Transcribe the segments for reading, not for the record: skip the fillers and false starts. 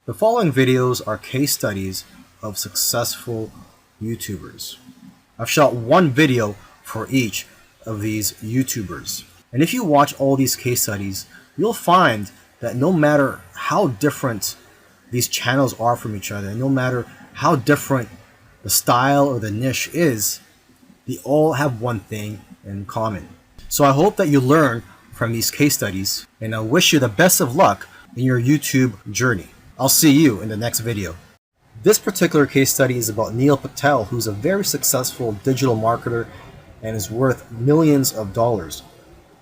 The following videos are case studies of successful YouTubers. I've shot one video for each of these YouTubers. And if you watch all these case studies, you'll find that no matter how different these channels are from each other, and no matter how different the style or the niche is, they all have one thing in common. So I hope that you learn from these case studies, and I wish you the best of luck in your YouTube journey. I'll see you in the next video. This particular case study is about Neil Patel, who's a very successful digital marketer and is worth millions of dollars.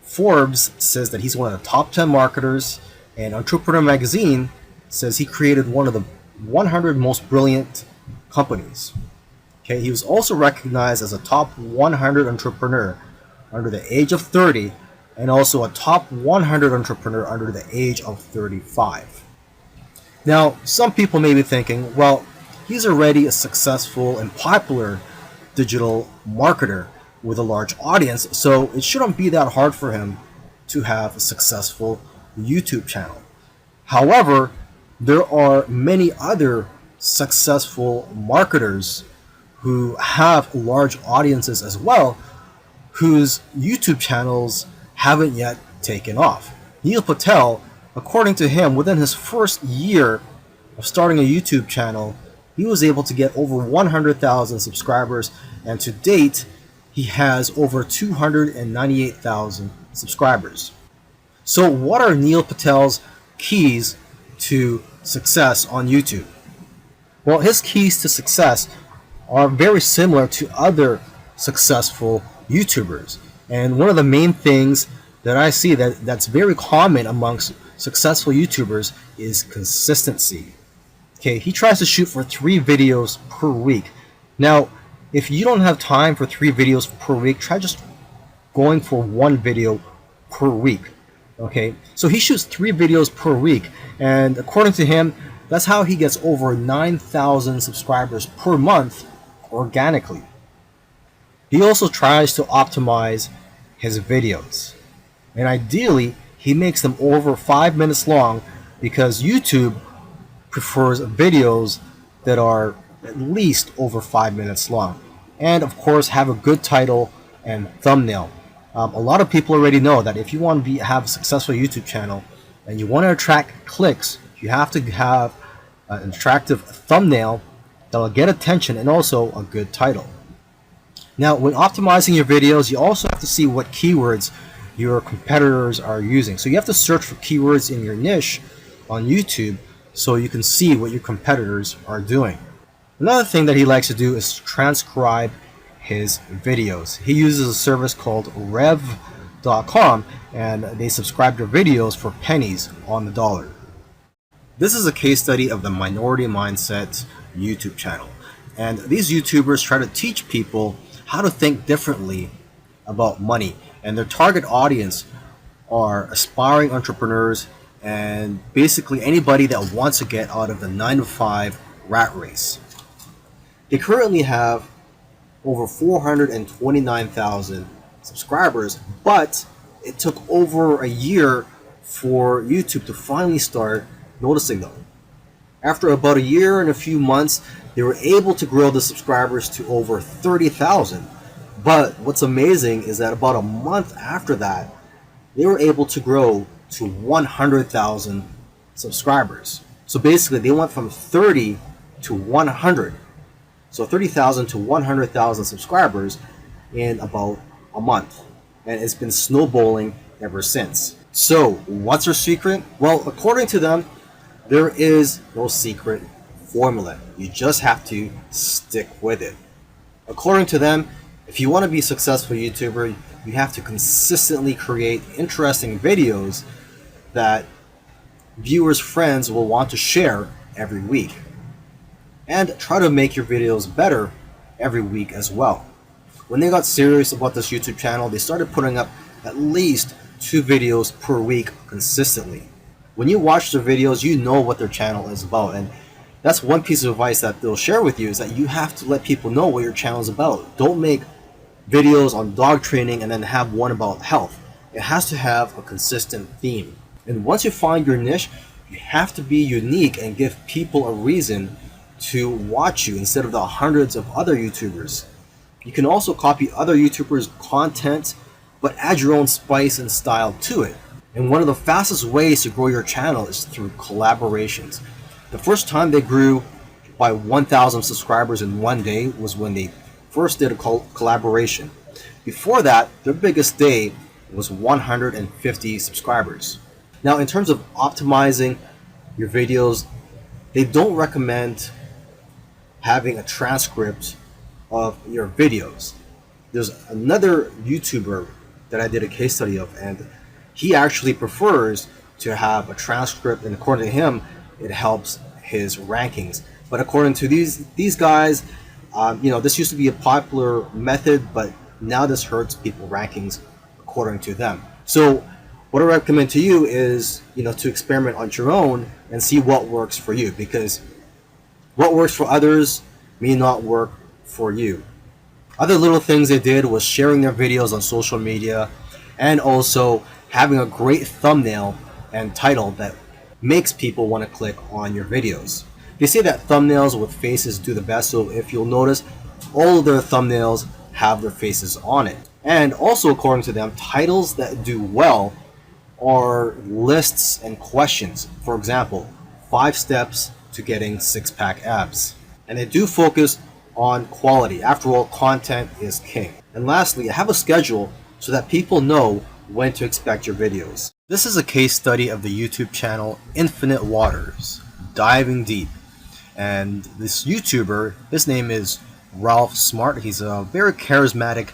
Forbes says that he's one of the top 10 marketers, and Entrepreneur Magazine says he created one of the 100 most brilliant companies. Okay, he was also recognized as a top 100 entrepreneur under the age of 30 and also a top 100 entrepreneur under the age of 35. Now, some people may be thinking, well, he's already a successful and popular digital marketer with a large audience, so it shouldn't be that hard for him to have a successful YouTube channel. However, there are many other successful marketers who have large audiences as well, whose YouTube channels haven't yet taken off. Neil Patel, according to him, within his first year of starting a YouTube channel, he was able to get over 100,000 subscribers, and to date, he has over 298,000 subscribers. So what are Neil Patel's keys to success on YouTube? Well, his keys to success are very similar to other successful YouTubers. And one of the main things that I see that's very common amongst successful YouTubers is consistency. Okay, he tries to shoot for 3 videos per week. Now, if you don't have time for 3 videos per week, try just going for 1 video per week. Okay, so he shoots 3 videos per week, and according to him, that's how he gets over 9,000 subscribers per month organically. He also tries to optimize his videos, and ideally he makes them over 5 minutes long, because YouTube prefers videos that are at least over 5 minutes long, and of course have a good title and thumbnail. A lot of people already know that if you want to have a successful YouTube channel and you want to attract clicks, you have to have an attractive thumbnail that will get attention and also a good title. Now, when optimizing your videos, you also have to see what keywords your competitors are using. So you have to search for keywords in your niche on YouTube so you can see what your competitors are doing. Another thing that he likes to do is transcribe his videos. He uses a service called rev.com, and they subscribe to videos for pennies on the dollar. This is a case study of the Minority Mindset YouTube channel. And these YouTubers try to teach people how to think differently about money. And their target audience are aspiring entrepreneurs and basically anybody that wants to get out of the 9-to-5 rat race. They currently have over 429,000 subscribers, but it took over a year for YouTube to finally start noticing them. After about a year and a few months, they were able to grow the subscribers to over 30,000. But what's amazing is that about a month after that, they were able to grow to 100,000 subscribers. So basically, they went from 30 to 100. So 30,000 to 100,000 subscribers in about a month. And it's been snowballing ever since. So what's their secret? Well, according to them, there is no secret formula. You just have to stick with it. According to them, if you want to be a successful YouTuber, you have to consistently create interesting videos that viewers' friends will want to share every week. And try to make your videos better every week as well. When they got serious about this YouTube channel, they started putting up at least 2 videos per week consistently. When you watch their videos, you know what their channel is about, and that's one piece of advice that they'll share with you, is that you have to let people know what your channel is about. Don't make videos on dog training and then have one about health. It has to have a consistent theme. And once you find your niche, You have to be unique and give people a reason to watch you instead of the hundreds of other YouTubers. You can also copy other YouTubers' content, but add your own spice and style to it. And one of the fastest ways to grow your channel is through collaborations. The first time they grew by 1,000 subscribers in one day was when they first did a collaboration. Before that, their biggest day was 150 subscribers. Now, in terms of optimizing your videos, they don't recommend having a transcript of your videos. There's another YouTuber that I did a case study of, and he actually prefers to have a transcript, and according to him, it helps his rankings. But according to these guys, this used to be a popular method, but now this hurts people rankings according to them. So what I recommend to you is, to experiment on your own and see what works for you, because what works for others may not work for you. Other little things they did was sharing their videos on social media and also having a great thumbnail and title that makes people want to click on your videos. They say that thumbnails with faces do the best, so if you'll notice, all of their thumbnails have their faces on it. And also, according to them, titles that do well are lists and questions. For example, 5 steps to getting 6-pack abs. And they do focus on quality. After all, content is king. And lastly, have a schedule so that people know when to expect your videos. This is a case study of the YouTube channel Infinite Waters, diving deep. And this YouTuber, his name is Ralph Smart. He's a very charismatic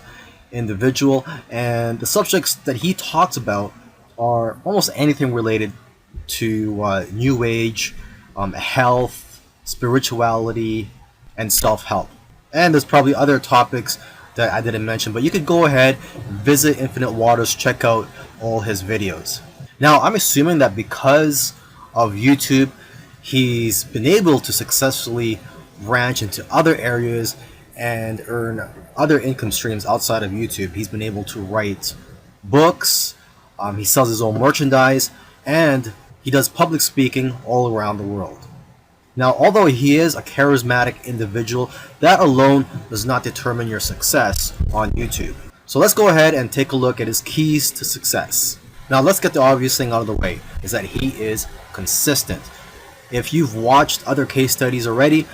individual, and the subjects that he talks about are almost anything related to New Age, health, spirituality, and self-help. And there's probably other topics that I didn't mention, but you could go ahead, visit Infinite Waters, check out all his videos. Now, I'm assuming that because of YouTube, he's been able to successfully branch into other areas and earn other income streams outside of YouTube. He's been able to write books, he sells his own merchandise, and he does public speaking all around the world. Now, although he is a charismatic individual, that alone does not determine your success on YouTube. So let's go ahead and take a look at his keys to success. Now, let's get the obvious thing out of the way, is that he is consistent. If you've watched other case studies already,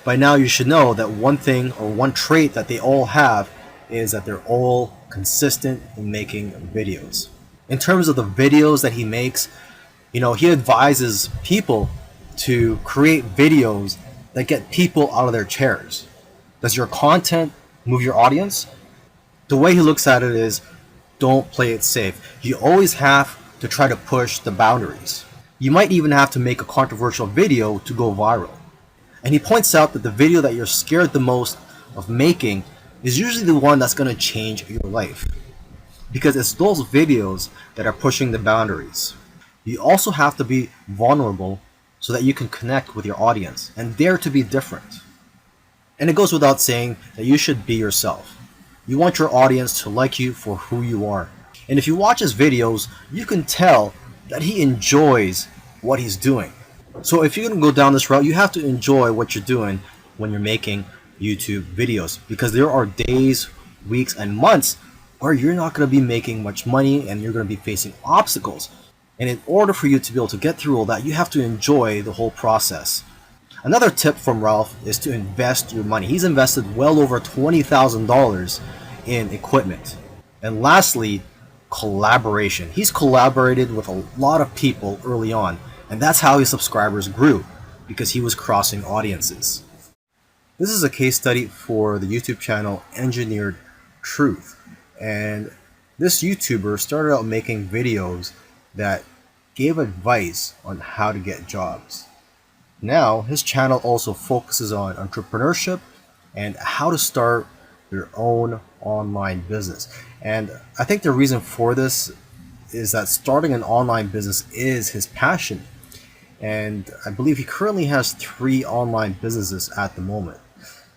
by now you should know that one thing or one trait that they all have is that they're all consistent in making videos. In terms of the videos that he makes, he advises people to create videos that get people out of their chairs. Does your content move your audience? The way he looks at it is, don't play it safe. You always have to try to push the boundaries. You might even have to make a controversial video to go viral. And he points out that the video that you're scared the most of making is usually the one that's going to change your life, because it's those videos that are pushing the boundaries. You also have to be vulnerable so that you can connect with your audience and dare to be different. And it goes without saying that you should be yourself. You want your audience to like you for who you are. And if you watch his videos, you can tell that he enjoys what he's doing. So if you're going to go down this route, you have to enjoy what you're doing when you're making YouTube videos, because there are days, weeks, and months where you're not going to be making much money and you're going to be facing obstacles. And in order for you to be able to get through all that, you have to enjoy the whole process. Another tip from Ralph is to invest your money. He's invested well over $20,000 in equipment. And lastly, collaboration. He's collaborated with a lot of people early on, and that's how his subscribers grew, because he was crossing audiences. This is a case study for the YouTube channel Engineered Truth. And this YouTuber started out making videos that gave advice on how to get jobs. Now, his channel also focuses on entrepreneurship and how to start your own online business. And I think the reason for this is that starting an online business is his passion. And I believe he currently has 3 online businesses at the moment.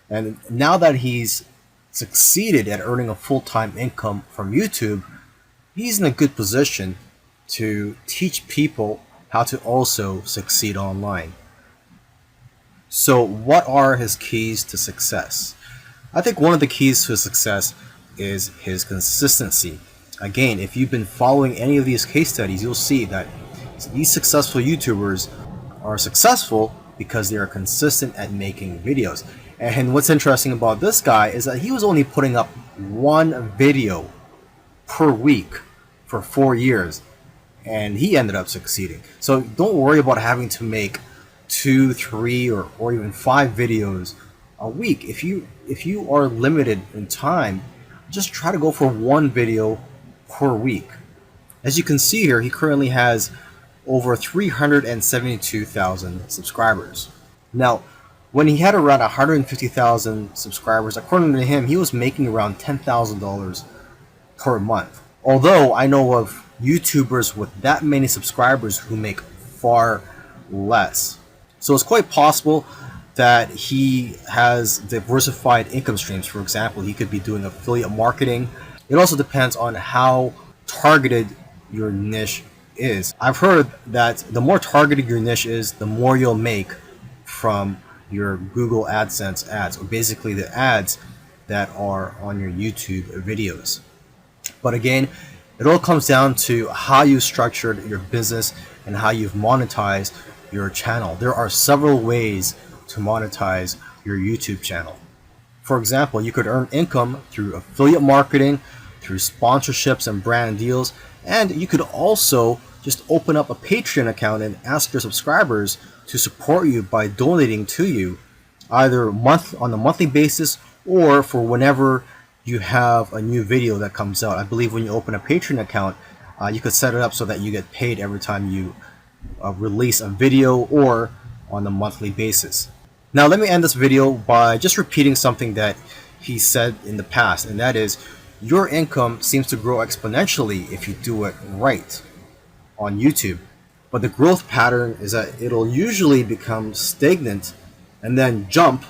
And now that he's succeeded at earning a full-time income from YouTube, he's in a good position to teach people how to also succeed online. So what are his keys to success? I think one of the keys to success is his consistency. Again, if you've been following any of these case studies, you'll see that these successful YouTubers are successful because they are consistent at making videos. And what's interesting about this guy is that he was only putting up one video per week for 4 years, and he ended up succeeding. So don't worry about having to make 2, 3, or even 5 videos a week. If you are limited in time, just try to go for one video per week. As you can see here, he currently has over 372,000 subscribers. Now, when he had around 150,000 subscribers, according to him, he was making around $10,000 per month. Although I know of YouTubers with that many subscribers who make far less. So it's quite possible that he has diversified income streams. For example, he could be doing affiliate marketing. It also depends on how targeted your niche is. I've heard that the more targeted your niche is, the more you'll make from your Google AdSense ads, or basically the ads that are on your YouTube videos. But again, it all comes down to how you structured your business and how you've monetized your channel. There are several ways to monetize your YouTube channel. For example, you could earn income through affiliate marketing, through sponsorships and brand deals, and you could also just open up a Patreon account and ask your subscribers to support you by donating to you, either on a monthly basis or for whenever you have a new video that comes out. I believe when you open a Patreon account, you could set it up so that you get paid every time you release a video, or on a monthly basis. Now let me end this video by just repeating something that he said in the past, and that is, your income seems to grow exponentially if you do it right on YouTube. But the growth pattern is that it'll usually become stagnant and then jump,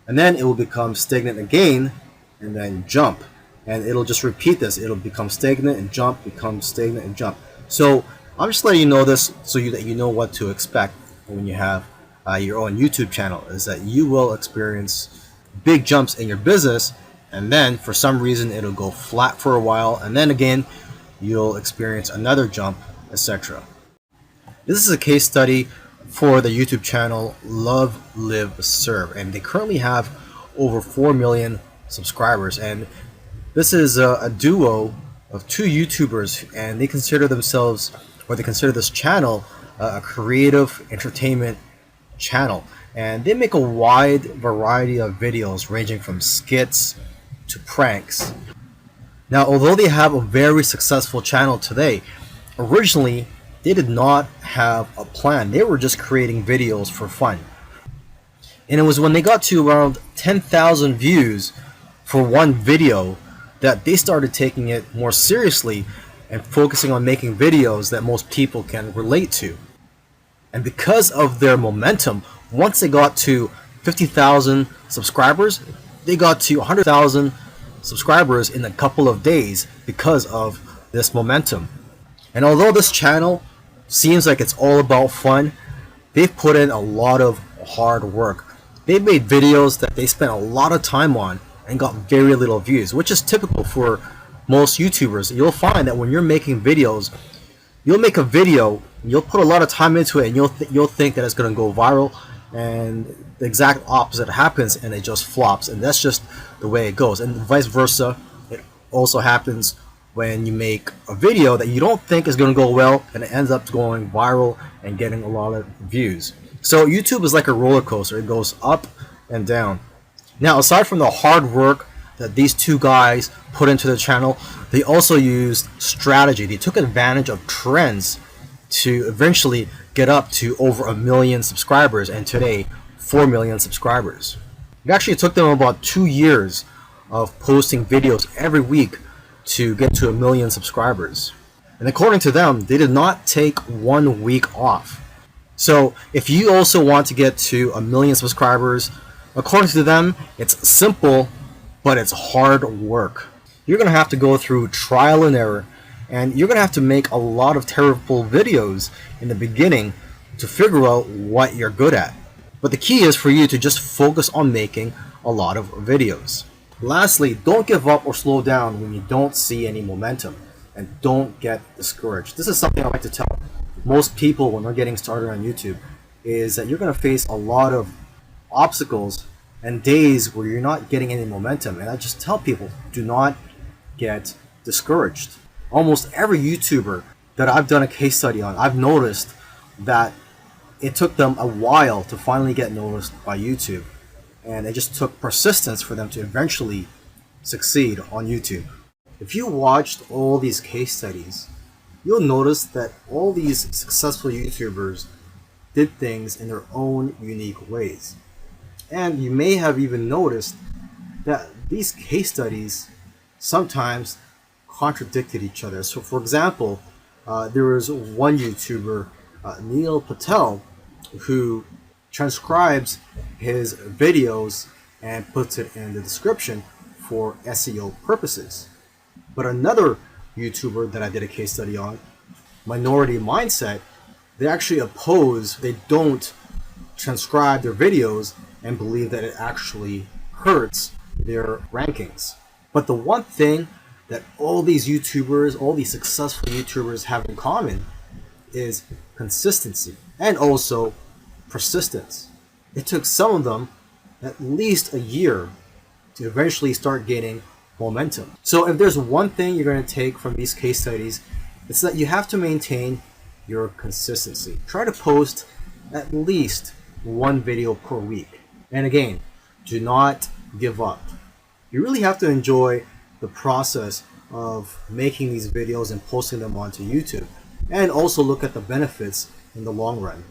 and then it will become stagnant again and then jump, and it'll just repeat this. It'll become stagnant and jump, become stagnant and jump. So I'm just letting you know this so that you know what to expect when you have your own YouTube channel, is that you will experience big jumps in your business, and then for some reason it'll go flat for a while, and then again you'll experience another jump, etc. This is a case study for the YouTube channel Love, Live, Serve, and they currently have over 4 million subscribers, and this is a duo of 2 YouTubers, and they consider themselves, or they consider this channel, a creative entertainment channel, and they make a wide variety of videos ranging from skits to pranks. Now, although they have a very successful channel today, originally they did not have a plan. They were just creating videos for fun, and it was when they got to around 10,000 views for one video that they started taking it more seriously and focusing on making videos that most people can relate to. And because of their momentum, once they got to 50,000 subscribers, they got to 100,000 subscribers in a couple of days because of this momentum. And although this channel seems like it's all about fun, they've put in a lot of hard work. They made videos that they spent a lot of time on and got very little views, which is typical for most YouTubers. You'll find that when you're making videos, you'll make a video, you'll put a lot of time into it, and you'll think that it's going to go viral, and the exact opposite happens, and it just flops. And that's just the way it goes. And vice versa, it also happens when you make a video that you don't think is going to go well, and it ends up going viral and getting a lot of views. So YouTube is like a roller coaster. It goes up and down. Now, aside from the hard work that these 2 guys put into the channel, they also used strategy. They took advantage of trends to eventually get up to over 1 million subscribers, and today 4 million subscribers. It actually took them about 2 years of posting videos every week to get to 1 million subscribers. And according to them, they did not take 1 week off. So if you also want to get to 1 million subscribers, according to them, it's simple, but it's hard work. You're going to have to go through trial and error. And you're going to have to make a lot of terrible videos in the beginning to figure out what you're good at. But the key is for you to just focus on making a lot of videos. Lastly, don't give up or slow down when you don't see any momentum, and don't get discouraged. This is something I like to tell most people when they're getting started on YouTube, is that you're going to face a lot of obstacles and days where you're not getting any momentum. And I just tell people, do not get discouraged. Almost every YouTuber that I've done a case study on, I've noticed that it took them a while to finally get noticed by YouTube. And it just took persistence for them to eventually succeed on YouTube. If you watched all these case studies, you'll notice that all these successful YouTubers did things in their own unique ways. And you may have even noticed that these case studies sometimes contradicted each other. So for example, there was one YouTuber, Neil Patel, who transcribes his videos and puts it in the description for SEO purposes. But another YouTuber that I did a case study on, Minority Mindset, they don't transcribe their videos and believe that it actually hurts their rankings. But the one thing that all these YouTubers, all these successful YouTubers have in common is consistency and also persistence. It took some of them at least a year to eventually start gaining momentum. So if there's one thing you're going to take from these case studies, it's that you have to maintain your consistency. Try to post at least one video per week. And again, do not give up. You really have to enjoy the process of making these videos and posting them onto YouTube, and also look at the benefits in the long run.